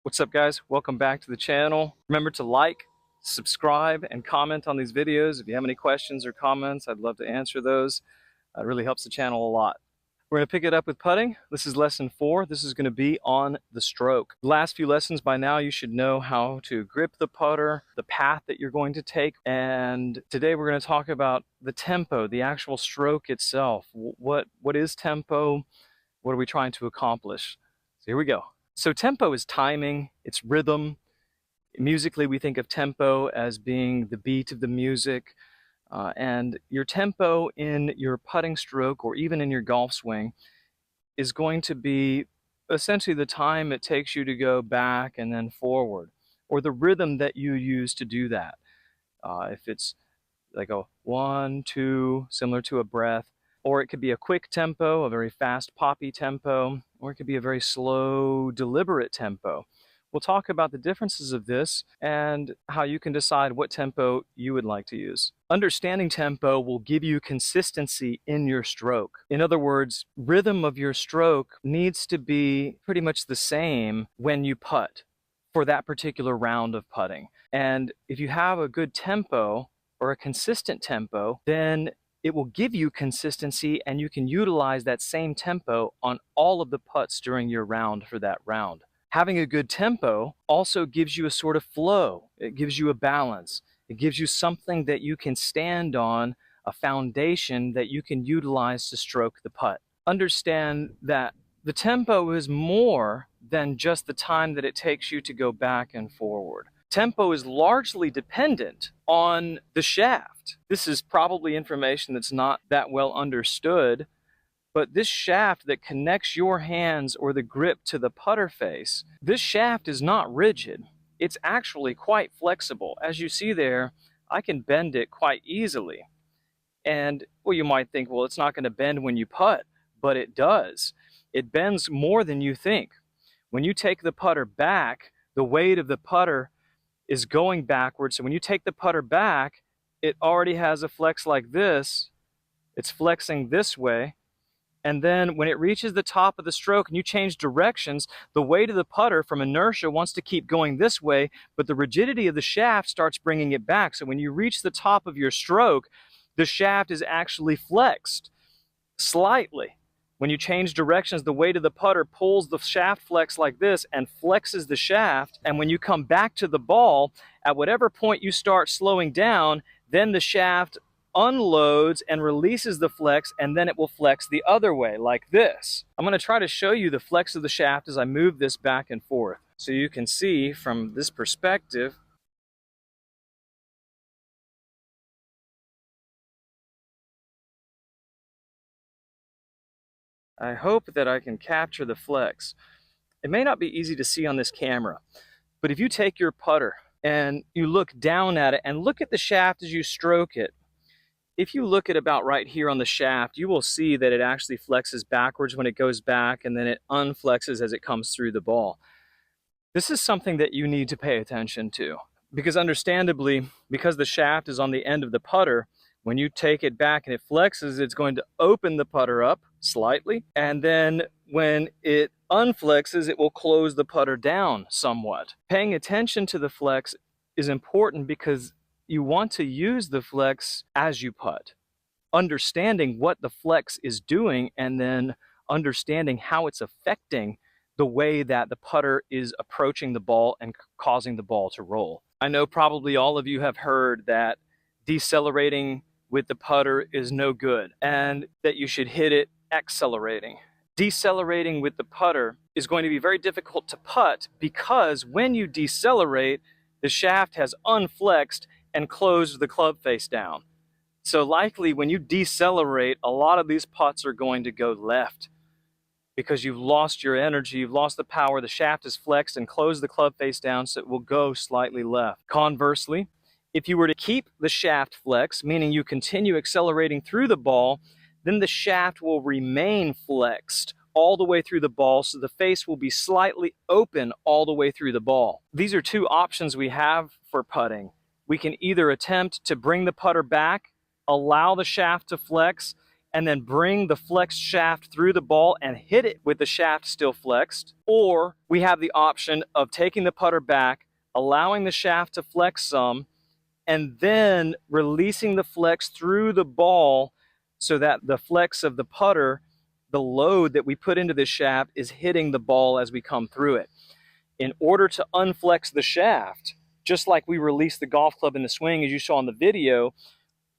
What's up, guys? Welcome back to the channel. Remember to like, subscribe, and comment on these videos. If you have any questions or comments, I'd love to answer those. It really helps the channel a lot. We're going to pick it up with putting. This is lesson 4. This is going to be on the stroke. The last few lessons by now you should know how to grip the putter, the path that you're going to take, and today we're going to talk about the tempo, the actual stroke itself. What is tempo? What are we trying to accomplish? So here we go. So tempo is timing, it's rhythm. Musically, we think of tempo as being the beat of the music. And your tempo in your putting stroke or even in your golf swing is going to be essentially the time it takes you to go back and then forward, or the rhythm that you use to do that. If it's like a 1, 2, similar to a breath, or it could be a quick tempo, a very fast poppy tempo, or it could be a very slow, deliberate tempo. We'll talk about the differences of this and how you can decide what tempo you would like to use. Understanding tempo will give you consistency in your stroke. In other words, rhythm of your stroke needs to be pretty much the same when you putt for that particular round of putting. And if you have a good tempo or a consistent tempo, then it will give you consistency and you can utilize that same tempo on all of the putts during your round for that round. Having a good tempo also gives you a sort of flow. It gives you a balance. It gives you something that you can stand on, a foundation that you can utilize to stroke the putt. Understand that the tempo is more than just the time that it takes you to go back and forward. Tempo is largely dependent on the shaft. This is probably information that's not that well understood, but this shaft that connects your hands or the grip to the putter face, this shaft is not rigid. It's actually quite flexible. As you see there, I can bend it quite easily. And well, you might think, well, it's not going to bend when you putt, but it does. It bends more than you think. When you take the putter back, the weight of the putter is going backwards. So when you take the putter back, it already has a flex like this. It's flexing this way. And then when it reaches the top of the stroke and you change directions, the weight of the putter from inertia wants to keep going this way, but the rigidity of the shaft starts bringing it back. So when you reach the top of your stroke, the shaft is actually flexed slightly. When you change directions, the weight of the putter pulls the shaft flex like this and flexes the shaft. And when you come back to the ball, at whatever point you start slowing down, then the shaft unloads and releases the flex, and then it will flex the other way like this. I'm going to try to show you the flex of the shaft as I move this back and forth. So you can see from this perspective, I hope that I can capture the flex. It may not be easy to see on this camera, but if you take your putter and you look down at it and look at the shaft as you stroke it, if you look at about right here on the shaft, you will see that it actually flexes backwards when it goes back, and then it unflexes as it comes through the ball. This is something that you need to pay attention to, because understandably, because the shaft is on the end of the putter, when you take it back and it flexes, it's going to open the putter up slightly, and then when it unflexes, it will close the putter down somewhat. Paying attention to the flex is important because you want to use the flex as you putt. Understanding what the flex is doing and then understanding how it's affecting the way that the putter is approaching the ball and causing the ball to roll. I know probably all of you have heard that decelerating with the putter is no good and that you should hit it accelerating. Decelerating with the putter is going to be very difficult to putt because when you decelerate, the shaft has unflexed and closed the club face down. So likely when you decelerate, a lot of these putts are going to go left because you've lost your energy, you've lost the power, the shaft is flexed and closed the club face down, so it will go slightly left. Conversely, if you were to keep the shaft flex, meaning you continue accelerating through the ball, then the shaft will remain flexed all the way through the ball, so the face will be slightly open all the way through the ball. These are two options we have for putting. We can either attempt to bring the putter back, allow the shaft to flex, and then bring the flexed shaft through the ball and hit it with the shaft still flexed. Or we have the option of taking the putter back, allowing the shaft to flex some, and then releasing the flex through the ball so that the flex of the putter, the load that we put into this shaft, is hitting the ball as we come through it. In order to unflex the shaft, just like we release the golf club in the swing as you saw in the video,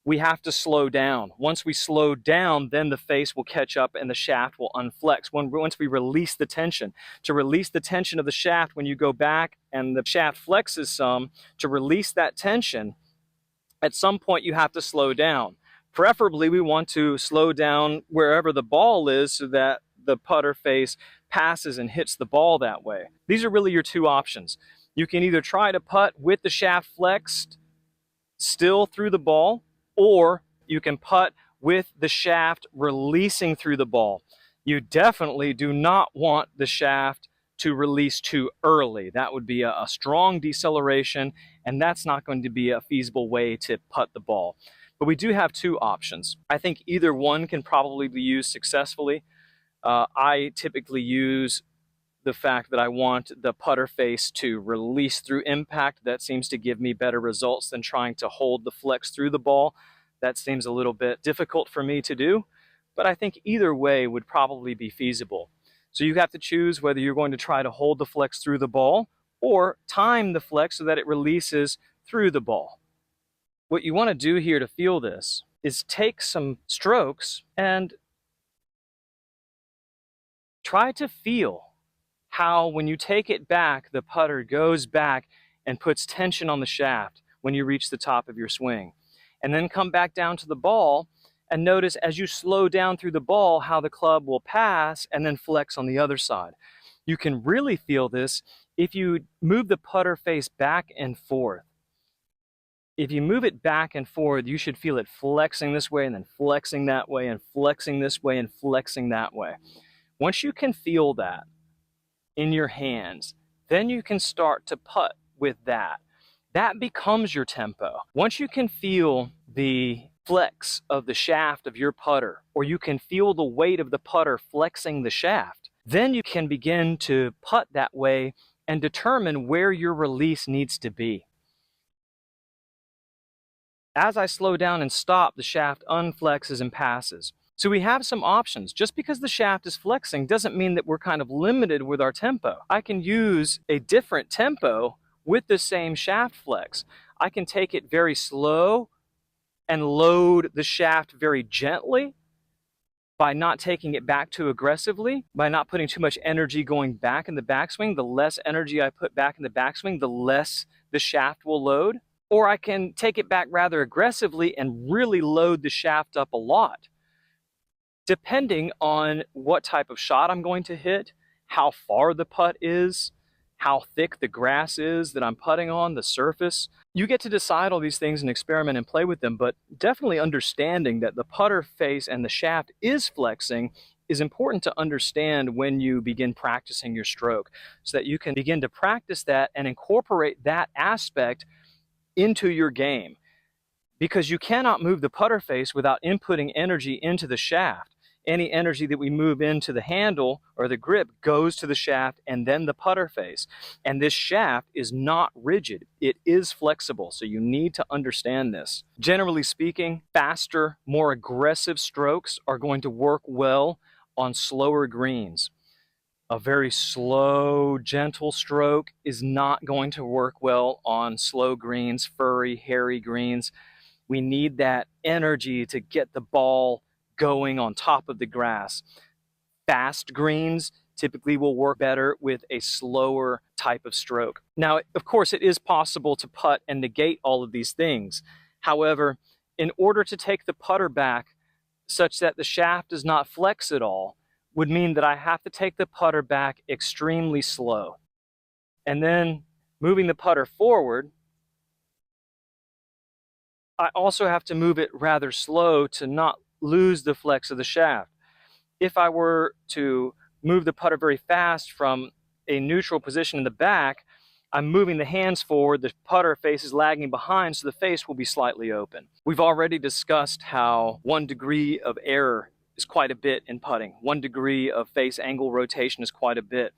we have to slow down. Once we slow down, then the face will catch up and the shaft will unflex. Once we release the tension. To release the tension of the shaft, when you go back and the shaft flexes some, to release that tension, at some point you have to slow down. Preferably, we want to slow down wherever the ball is so that the putter face passes and hits the ball that way. These are really your two options. You can either try to putt with the shaft flexed still through the ball, or you can putt with the shaft releasing through the ball. You definitely do not want the shaft to release too early. That would be a strong deceleration, and that's not going to be a feasible way to putt the ball. But we do have two options. I think either one can probably be used successfully. I typically use the fact that I want the putter face to release through impact. That seems to give me better results than trying to hold the flex through the ball. That seems a little bit difficult for me to do, but I think either way would probably be feasible. So you have to choose whether you're going to try to hold the flex through the ball or time the flex so that it releases through the ball. What you want to do here to feel this is take some strokes and try to feel how when you take it back, the putter goes back and puts tension on the shaft when you reach the top of your swing. And then come back down to the ball and notice as you slow down through the ball how the club will pass and then flex on the other side. You can really feel this if you move the putter face back and forth. If you move it back and forth, you should feel it flexing this way and then flexing that way and flexing this way and flexing that way. Once you can feel that in your hands, then you can start to putt with that. That becomes your tempo. Once you can feel the flex of the shaft of your putter, or you can feel the weight of the putter flexing the shaft, then you can begin to putt that way and determine where your release needs to be. As I slow down and stop, the shaft unflexes and passes. So we have some options. Just because the shaft is flexing doesn't mean that we're kind of limited with our tempo. I can use a different tempo with the same shaft flex. I can take it very slow and load the shaft very gently by not taking it back too aggressively, by not putting too much energy going back in the backswing. The less energy I put back in the backswing, the less the shaft will load. Or I can take it back rather aggressively and really load the shaft up a lot. Depending on what type of shot I'm going to hit, how far the putt is, how thick the grass is that I'm putting on, the surface. You get to decide all these things and experiment and play with them, but definitely understanding that the putter face and the shaft is flexing is important to understand when you begin practicing your stroke, so that you can begin to practice that and incorporate that aspect into your game. Because you cannot move the putter face without inputting energy into the shaft. Any energy that we move into the handle or the grip goes to the shaft and then the putter face. And this shaft is not rigid. It is flexible, so you need to understand this. Generally speaking, faster, more aggressive strokes are going to work well on slower greens. A very slow, gentle stroke is not going to work well on slow greens, furry, hairy greens. We need that energy to get the ball going on top of the grass. Fast greens typically will work better with a slower type of stroke. Now, of course, it is possible to putt and negate all of these things. However, in order to take the putter back such that the shaft does not flex at all, would mean that I have to take the putter back extremely slow. And then moving the putter forward, I also have to move it rather slow to not lose the flex of the shaft. If I were to move the putter very fast from a neutral position in the back, I'm moving the hands forward, the putter face is lagging behind, so the face will be slightly open. We've already discussed how 1 degree of error is quite a bit in putting. 1 degree of face angle rotation is quite a bit.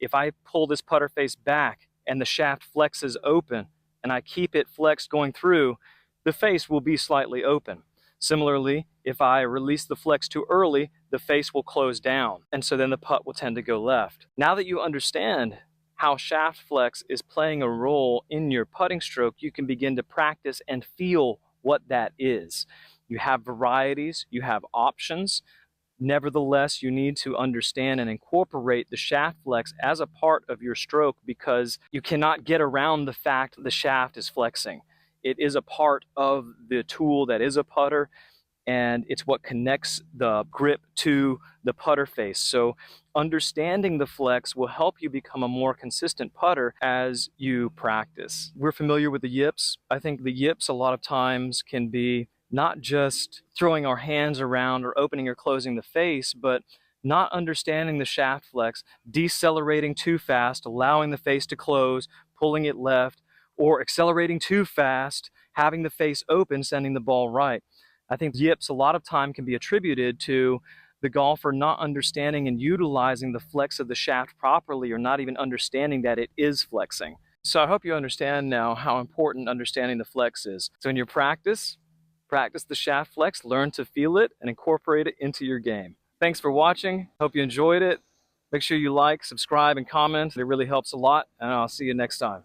If I pull this putter face back and the shaft flexes open and I keep it flexed going through, the face will be slightly open. Similarly, if I release the flex too early, the face will close down, and so then the putt will tend to go left. Now that you understand how shaft flex is playing a role in your putting stroke, you can begin to practice and feel what that is. You have varieties, you have options. Nevertheless, you need to understand and incorporate the shaft flex as a part of your stroke, because you cannot get around the fact the shaft is flexing. It is a part of the tool that is a putter, and it's what connects the grip to the putter face. So understanding the flex will help you become a more consistent putter as you practice. We're familiar with the yips. I think the yips a lot of times can be not just throwing our hands around or opening or closing the face, but not understanding the shaft flex, decelerating too fast, allowing the face to close, pulling it left, or accelerating too fast, having the face open, sending the ball right. I think yips a lot of time can be attributed to the golfer not understanding and utilizing the flex of the shaft properly, or not even understanding that it is flexing. So I hope you understand now how important understanding the flex is. So in your practice the shaft flex, learn to feel it, and incorporate it into your game. Thanks for watching. Hope you enjoyed it. Make sure you like, subscribe, and comment. It really helps a lot, and I'll see you next time.